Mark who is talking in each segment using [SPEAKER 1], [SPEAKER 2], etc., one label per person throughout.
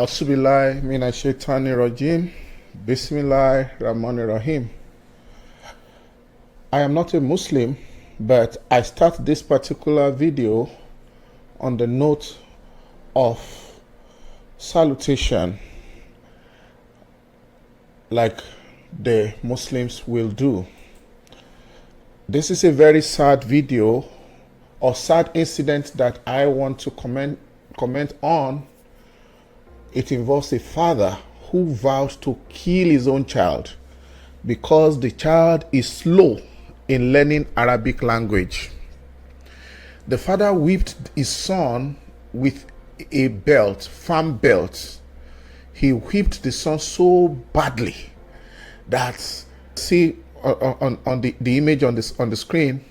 [SPEAKER 1] A'udzubillahi minash-shaytanir-rajim. Bismillahir-rahmanir-rahim. I am not a Muslim, but I start this particular video on the note of salutation, like the Muslims will do. This is a very sad video or sad incident that I want to comment on. It involves a father who vows to kill his own child because the child is slow in learning Arabic language. The father whipped his son with a belt, farm belt. He whipped the son so badly that, see on the image on the screen,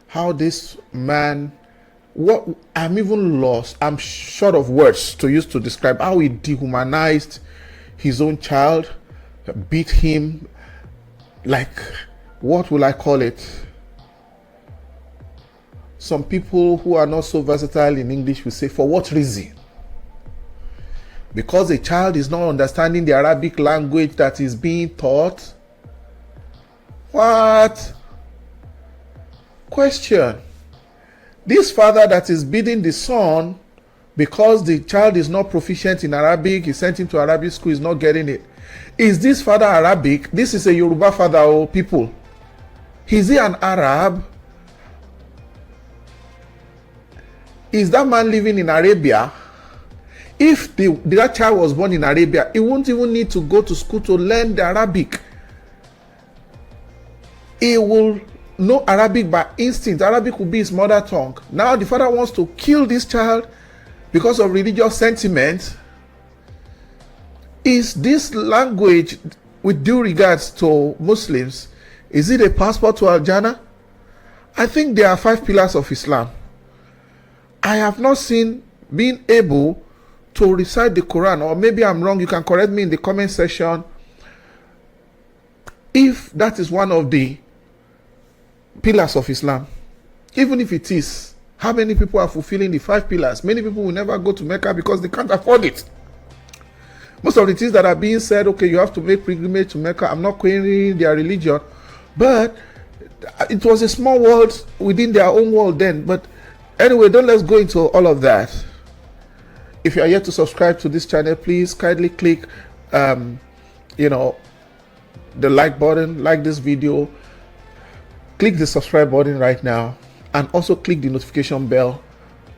[SPEAKER 1] how this man, I'm even lost. I'm short of words to use to describe how he dehumanized his own child, beat him like, what will I call it? Some people who are not so versatile in English will say, for what reason? Because a child is not understanding the Arabic language that is being taught? What? Question. This father that is beating the son because the child is not proficient in Arabic, he sent him to Arabic school, he's not getting it. Is this father Arabic? This is a Yoruba father, oh people. Is he an Arab? Is that man living in Arabia? If that child was born in Arabia, he won't even need to go to school to learn the Arabic. He will know Arabic by instinct. Arabic will be his mother tongue. Now the father wants to kill this child because of religious sentiment. Is this language, with due regards to Muslims, is it a passport to Al-Jannah? I think there are 5 pillars of Islam. I have not seen being able to recite the Quran, or maybe I'm wrong, you can correct me in the comment section if that is one of the pillars of Islam. Even if it is, how many people are fulfilling the 5 pillars? Many people will never go to Mecca because they can't afford it. Most of the things that are being said, okay, you have to make pilgrimage to Mecca, I'm not querying their religion, but it was a small world within their own world then. But anyway, let's go into all of that. If you are yet to subscribe to this channel, please kindly click the like button, like this video, click the subscribe button right now, and also click the notification bell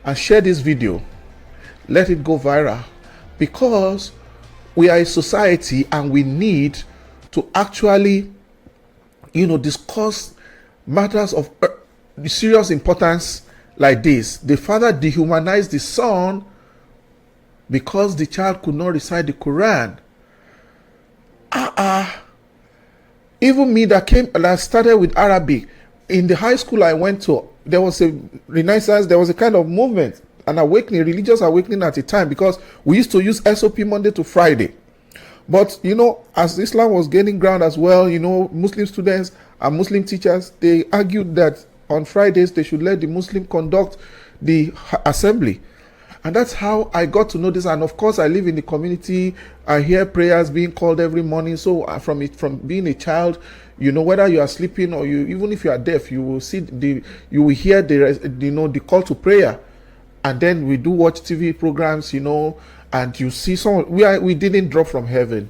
[SPEAKER 1] and share this video. Let it go viral, because we are a society and we need to actually discuss matters of serious importance like this. The father dehumanized the son because the child could not recite the Quran. Even me that started with Arabic, in the high school I went to, there was a renaissance, there was a kind of movement, an awakening, religious awakening at the time, because we used to use SOP Monday to Friday. But as Islam was gaining ground as well, Muslim students and Muslim teachers, they argued that on Fridays they should let the Muslim conduct the assembly. And that's how I got to know this. And of course, I live in the community. I hear prayers being called every morning. So from being a child, whether you are sleeping or even if you are deaf, you will hear the call to prayer. And then we do watch TV programs, and you see we didn't drop from heaven.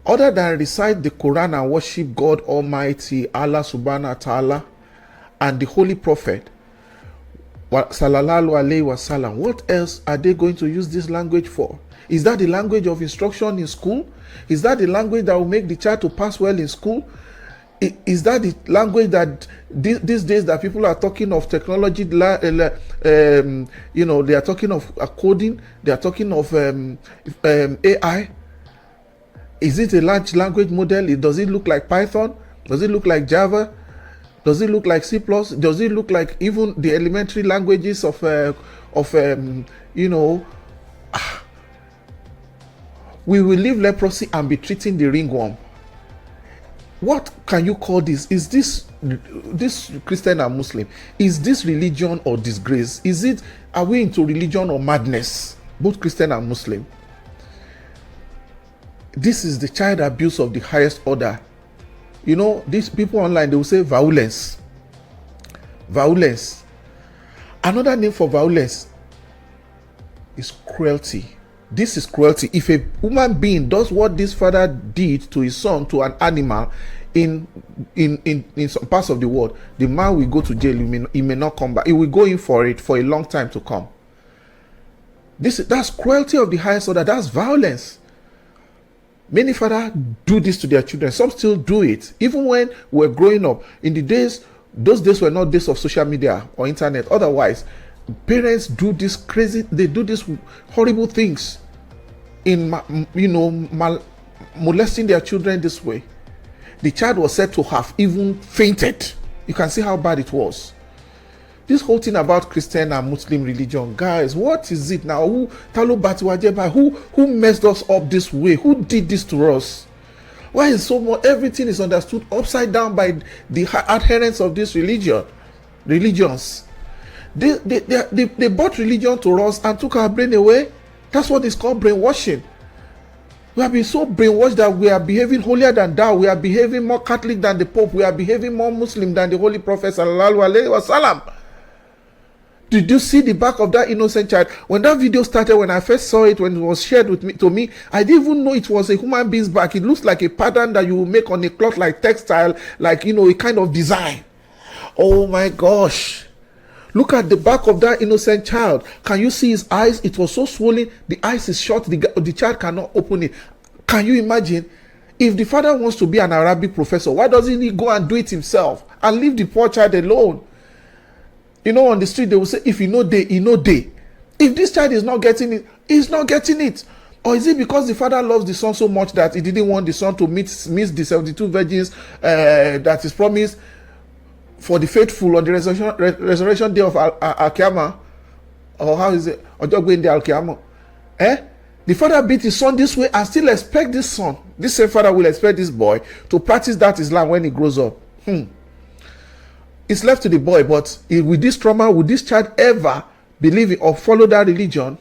[SPEAKER 1] Other than recite the Quran and worship God Almighty, Allah Subhanahu wa Ta'ala, and the Holy Prophet Sallallahu Alaihi Wasallam, what else are they going to use this language for? Is that the language of instruction in school? Is that the language that will make the child to pass well in school? Is that the language that these days that people are talking of technology, they are talking of coding, they are talking of AI? Is it a large language model? Does it look like Python? Does it look like Java? Does it look like C++? Does it look like even the elementary languages of we will leave leprosy and be treating the ringworm? What can you call this? Is this Christian and Muslim? Is this religion or disgrace? Are we into religion or madness? both Christian and Muslim. This is the child abuse of the highest order. You know, these people online, they will say violence. Violence. Another name for violence is cruelty. This is cruelty. If a human being does what this father did to his son, to an animal, in some parts of the world, the man will go to jail. He may not come back. He will go in for it for a long time to come. That's cruelty of the highest order. That's violence. Many fathers do this to their children. Some still do it. Even when we're growing up, in the days, those days were not days of social media or internet. Otherwise, parents do this crazy, they do these horrible things in, molesting their children this way. The child was said to have even fainted. You can see how bad it was. This whole thing about Christian and Muslim religion, guys, what is it now? Who messed us up this way? Who did this to us? Why is so much, everything is understood upside down by the adherents of this religions? They brought religion to us and took our brain away. That's what is called brainwashing. We have been so brainwashed that we are behaving holier than thou. We are behaving more Catholic than the Pope. We are behaving more Muslim than the Holy Prophet sallallahu alaihi wasallam. Did you see the back of that innocent child? When that video started, when I first saw it, when it was shared to me, I didn't even know it was a human being's back. It looks like a pattern that you will make on a cloth, like textile, like, a kind of design. Oh my gosh. Look at the back of that innocent child. Can you see his eyes? It was so swollen. The eyes is shut. The child cannot open it. Can you imagine? If the father wants to be an Arabic professor, why doesn't he go and do it himself and leave the poor child alone? On the street, they will say, if you know they, you know they. If this child is not getting it, he's not getting it. Or is it because the father loves the son so much that he didn't want the son to miss the 72 virgins that is promised for the faithful on the resurrection day of Al-Qiyamah? Or how is it? Or just going there Al-Qiyamah? The father beat his son this way and still expect this son. This same father will expect this boy to practice that Islam when he grows up. It's left to the boy, but with this trauma, would this child ever believe it or follow that religion?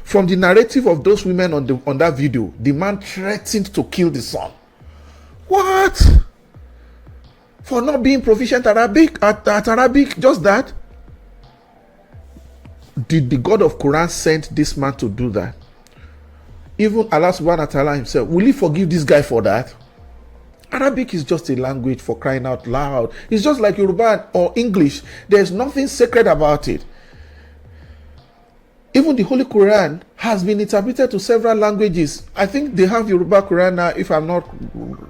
[SPEAKER 1] From the narrative of those women on that video, the man threatened to kill the son. What? For not being proficient at Arabic, just that? Did the God of Quran send this man to do that? Even Allah subhanahu wa ta'ala himself, will he forgive this guy for that? Arabic is just a language, for crying out loud. It's just like Yoruba or English. There's nothing sacred about it. Even the Holy Quran has been interpreted to several languages. I think they have Yoruba Quran now, if I'm not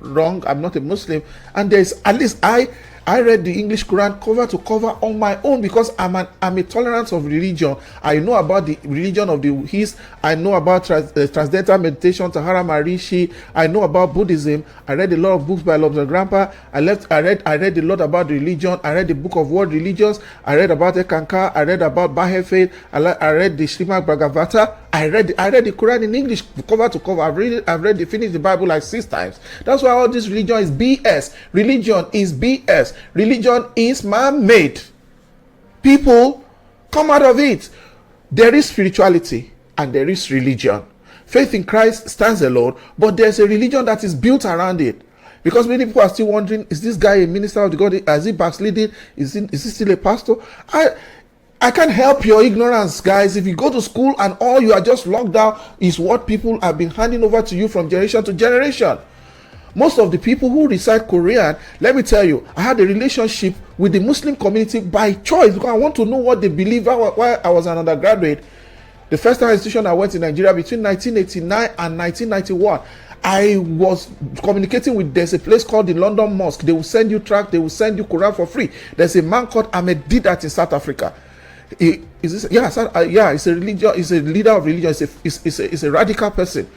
[SPEAKER 1] wrong. I'm not a Muslim. And there's, at least I read the English Quran cover to cover on my own because I'm a tolerant of religion. I know about the religion of the East. I know about transcendental meditation, Tahara Maharishi. I know about Buddhism. I read a lot of books by Lobster Grandpa. I read a lot about religion. I read the Book of World Religions. I read about Ekanka. I read about Baha'i Faith. I read the Srimad Bhagavata. I read the Quran in English cover to cover. I've finished the Bible like 6 times. That's why all this religion is BS. Religion is BS. Religion is man-made. People, come out of it. There is spirituality and there is religion. Faith in Christ stands alone, but there's a religion that is built around it. Because many people are still wondering, is this guy a minister of the God? Is he backsliding? Is he still a pastor? I can't help your ignorance, guys. If you go to school and all you are just locked down is what people have been handing over to you from generation to generation. Most of the people who recite Korean, let me tell you, I had a relationship with the Muslim community by choice because I want to know what they believe while I was an undergraduate. The first time institution I went to Nigeria between 1989 and 1991, I was communicating with, there's a place called the London Mosque. They will send you tract, they will send you Quran for free. There's a man called Ahmed did that in South Africa. It's a religion, it's a leader of religion, it's a radical person.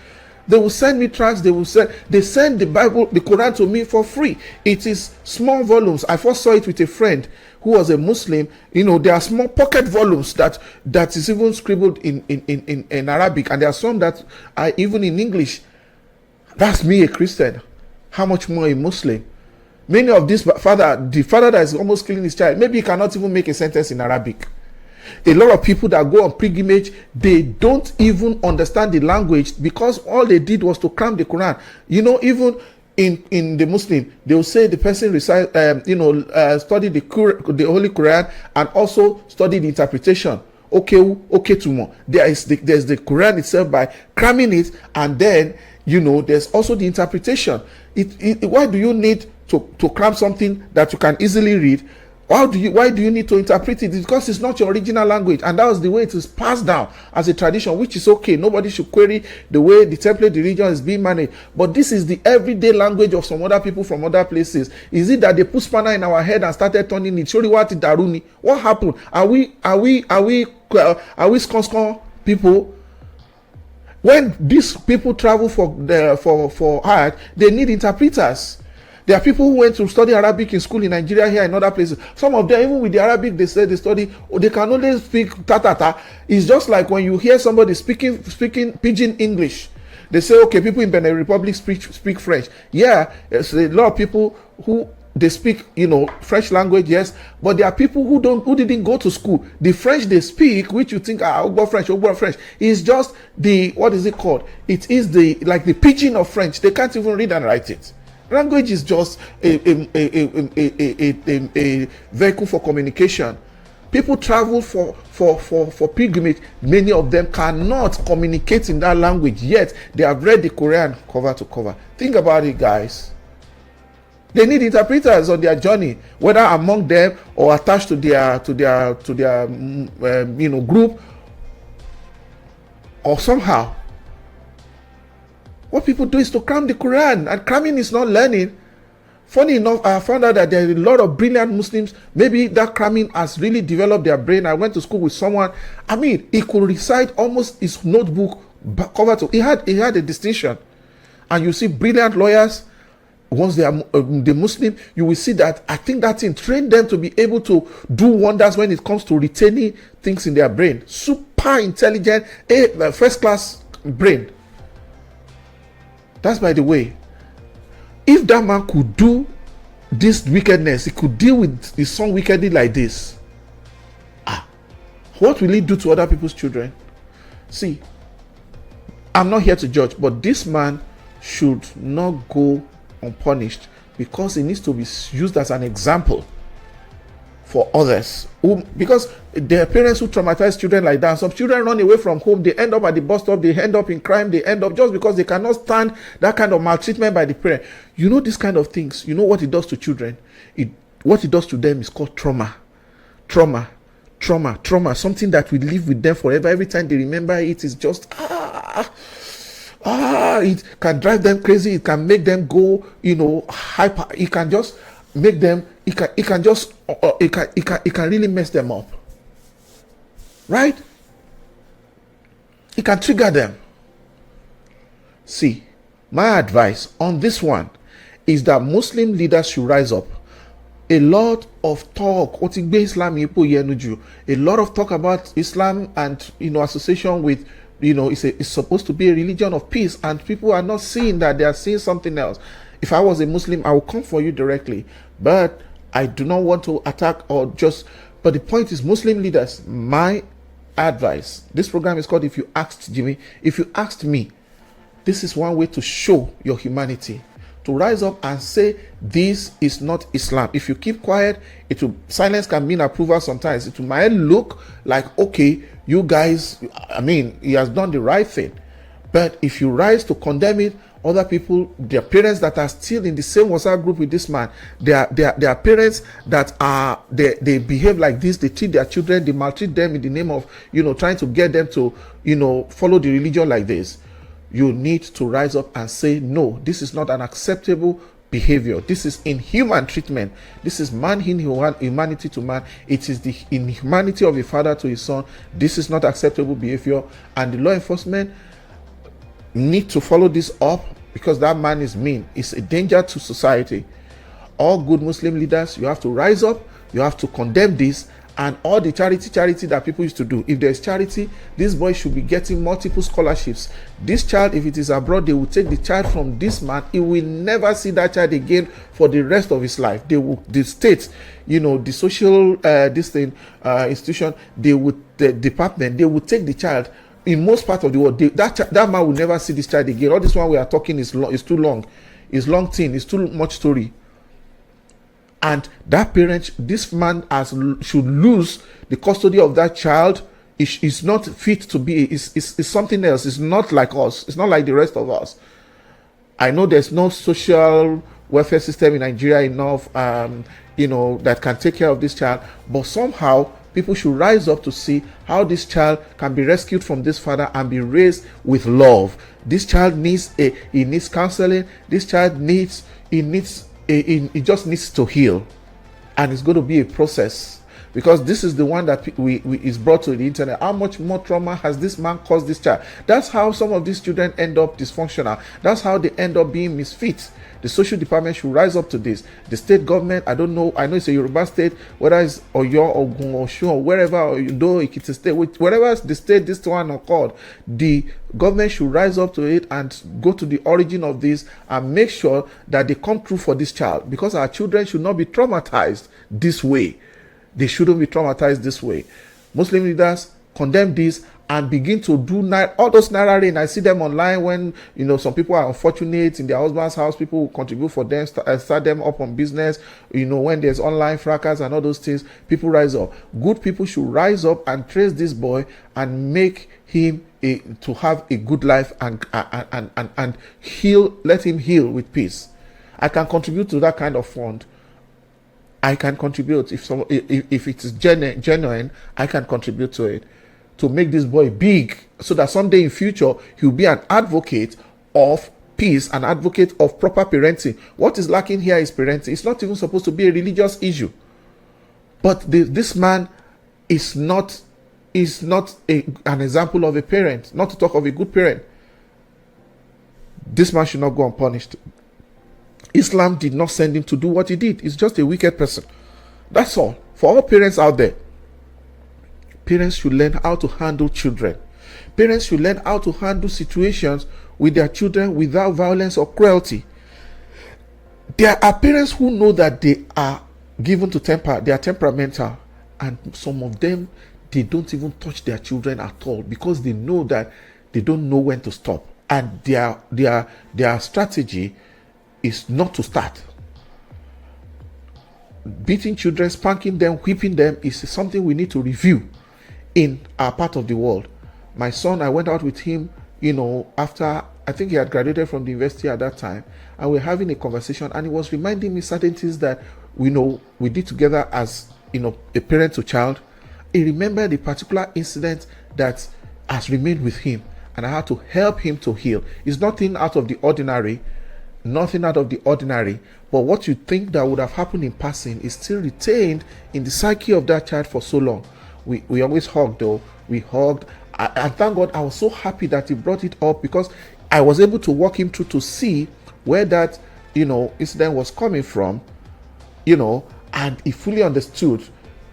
[SPEAKER 1] They will send me tracts, they send the Bible, the Quran to me for free. It is small volumes. I first saw it with a friend who was a Muslim. There are small pocket volumes that is even scribbled in Arabic, and there are some that are even in English. That's me, a Christian. How much more a Muslim? Many of this the father that is almost killing his child, maybe he cannot even make a sentence in Arabic. A lot of people that go on pilgrimage, they don't even understand the language because all they did was to cram the Quran. You know, even in the Muslim, they will say the person recite, study the Holy Quran and also study the interpretation. Okay, tomorrow. There's the Quran itself by cramming it, and then there's also the interpretation. Why do you need to cram something that you can easily read? Why do you need to interpret it? Because it's not your original language, and that was the way it is passed down as a tradition, which is okay. Nobody should query the way the template religion is being managed. But this is the everyday language of some other people from other places. Is it that they put spanner in our head and started turning it? What happened? Are we skon people? When these people travel for Hajj, they need interpreters. There are people who went to study Arabic in school in Nigeria, here and other places. Some of them, even with the Arabic they say they study, they can only speak tatata. It's just like when you hear somebody speaking pidgin English. They say, okay, people in Benin Republic speak French. Yeah, there's a lot of people who they speak, French language, yes, but there are people who didn't go to school. The French they speak, which you think French, is just what is it called? It is the pidgin of French. They can't even read and write it. Language is just a vehicle for communication. People travel for pilgrimage. Many of them cannot communicate in that language, yet they have read the Quran cover to cover. Think about it, guys. They need interpreters on their journey, whether among them or attached to their group or somehow. What people do is to cram the Quran, and cramming is not learning. Funny enough, I found out that there are a lot of brilliant Muslims. Maybe that cramming has really developed their brain. I went to school with someone. I mean, he could recite almost his notebook cover to. He had a distinction, and you see brilliant lawyers. Once they are the Muslim, you will see that I think that thing trained them to be able to do wonders when it comes to retaining things in their brain. Super intelligent, first class brain. That's by the way. If that man could do this wickedness, he could deal with his son wickedly like this. What will he do to other people's children? See, I'm not here to judge, but this man should not go unpunished because he needs to be used as an example for others because there are parents who traumatize children like that. Some children run away from home, they end up at the bus stop, they end up in crime, they end up just because they cannot stand that kind of maltreatment by the parent. These kind of things, what it does to children, what it does to them is called trauma, something that will live with them forever. Every time they remember it, is just it can drive them crazy. It can make them go hyper. It can just make them, it can really mess them up, right? It can trigger them. See, my advice on this one is that Muslim leaders should rise up. A lot of talk, a lot of talk about Islam and association with it's supposed to be a religion of peace, and people are not seeing that. They are seeing something else. If I was a Muslim, I would come for you directly, but I do not want to attack or just. But the point is, Muslim leaders, my advice, this program is called If You Asked Jimmy. If you asked me, this is one way to show your humanity, to rise up and say this is not Islam. If you keep quiet, silence can mean approval sometimes. It might look like, okay, you guys, he has done the right thing. But if you rise to condemn it, other people, their parents that are still in the same WhatsApp group with this man, they are parents that they behave like this. They treat their children, they maltreat them in the name of trying to get them to follow the religion like this. You need to rise up and say, no, this is not an acceptable behavior. This is inhuman treatment. This is humanity to man. It is the inhumanity of a father to his son. This is not acceptable behavior, and the law enforcement need to follow this up because that man is mean. It's a danger to society. All good Muslim leaders, you have to rise up. You have to condemn this and all the charity that people used to do. If there's charity, this boy should be getting multiple scholarships. This child, if it is abroad, they will take the child from this man. He will never see that child again for the rest of his life. They will, the state, the social institution, the department, they will take the child. In most parts of the world, that man will never see this child again. All this one we are talking is too long. It's long thing. It's too much story. And that parent, this man should lose the custody of that child. Is not fit to be. Is something else. It's not like us. It's not like the rest of us. I know there's no social welfare system in Nigeria enough, that can take care of this child. But somehow people should rise up to see how this child can be rescued from this father and be raised with love. This child needs counseling. This child it just needs to heal, and it's going to be a process, because this is the one that is brought to the internet. How much more trauma has this man caused this child? That's how some of these children end up dysfunctional. That's how they end up being misfits. The social department should rise up to this. The state government, I don't know, I know it's a Yoruba state, whether it's Oyo, Ogun, Osun, or wherever, or Ekiti state, wherever the state this one are called, the government should rise up to it and go to the origin of this and make sure that they come through for this child, because our children should not be traumatized this way. They shouldn't be traumatized this way. Muslim leaders condemn this and begin to do all those narrating. I see them online when some people are unfortunate in their husband's house. People will contribute for them, start them up on business. When there's online fracas and all those things, people rise up. Good people should rise up and trace this boy and make him to have a good life and heal. Let him heal with peace. I can contribute to that kind of fund. I can contribute if it is genuine. I can contribute to it, to make this boy big, so that someday in future he'll be an advocate of peace, an advocate of proper parenting. What is lacking here is parenting. It's not even supposed to be a religious issue, but this man is not an example of a parent, not to talk of a good parent. This man should not go unpunished. Islam did not send him to do what he did. He's just a wicked person. That's all. For all parents out there, parents should learn how to handle children. Parents should learn how to handle situations with their children without violence or cruelty. There are parents who know that they are given to temper, they are temperamental, and some of them, they don't even touch their children at all, because they know that they don't know when to stop, and their strategy is not to start. Beating children, spanking them, whipping them is something we need to review in our part of the world. My son, I went out with him, after, I think he had graduated from the university at that time, and we're having a conversation, and he was reminding me certain things that we did together as a parent to child. He remembered a particular incident that has remained with him, and I had to help him to heal. It's nothing out of the ordinary, but what you think that would have happened in passing is still retained in the psyche of that child for so long. We always hugged, though. We hugged, and thank God I was so happy that he brought it up, because I was able to walk him through to see where that incident was coming from, and he fully understood,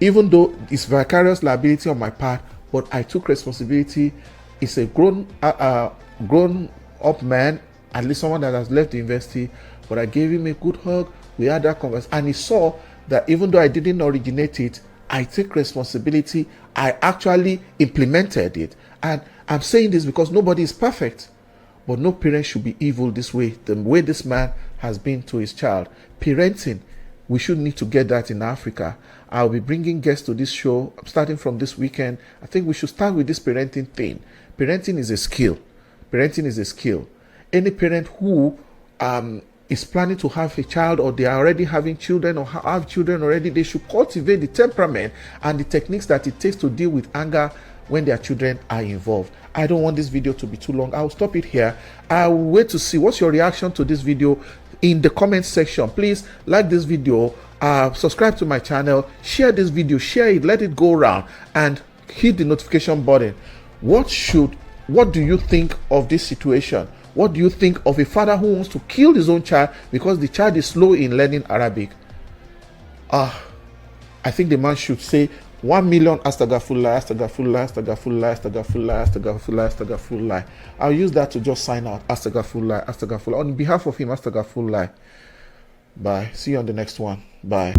[SPEAKER 1] even though it's vicarious liability on my part, but I took responsibility. It's a grown up man, at least someone that has left the university, but I gave him a good hug. We had that conversation, and he saw that even though I didn't originate it, I take responsibility. I actually implemented it. And I'm saying this because nobody is perfect, but no parent should be evil this way, the way this man has been to his child. Parenting, we should need to get that in Africa. I'll be bringing guests to this show starting from this weekend. I think we should start with this parenting thing. Parenting is a skill. Any parent who is planning to have a child, or they are already having children, or have children already, they should cultivate the temperament and the techniques that it takes to deal with anger when their children are involved. I don't want this video to be too long. I'll stop it here. I'll wait to see what's your reaction to this video in the comment section. Please like this video, subscribe to my channel, share this video, share it, let it go around, and hit the notification button. What do you think of this situation? What do you think of a father who wants to kill his own child because the child is slow in learning Arabic? I think the man should say, 1 million astagfirullah. I'll use that to just sign out. Astagfirullah. On behalf of him, astagfirullah. Bye. See you on the next one. Bye.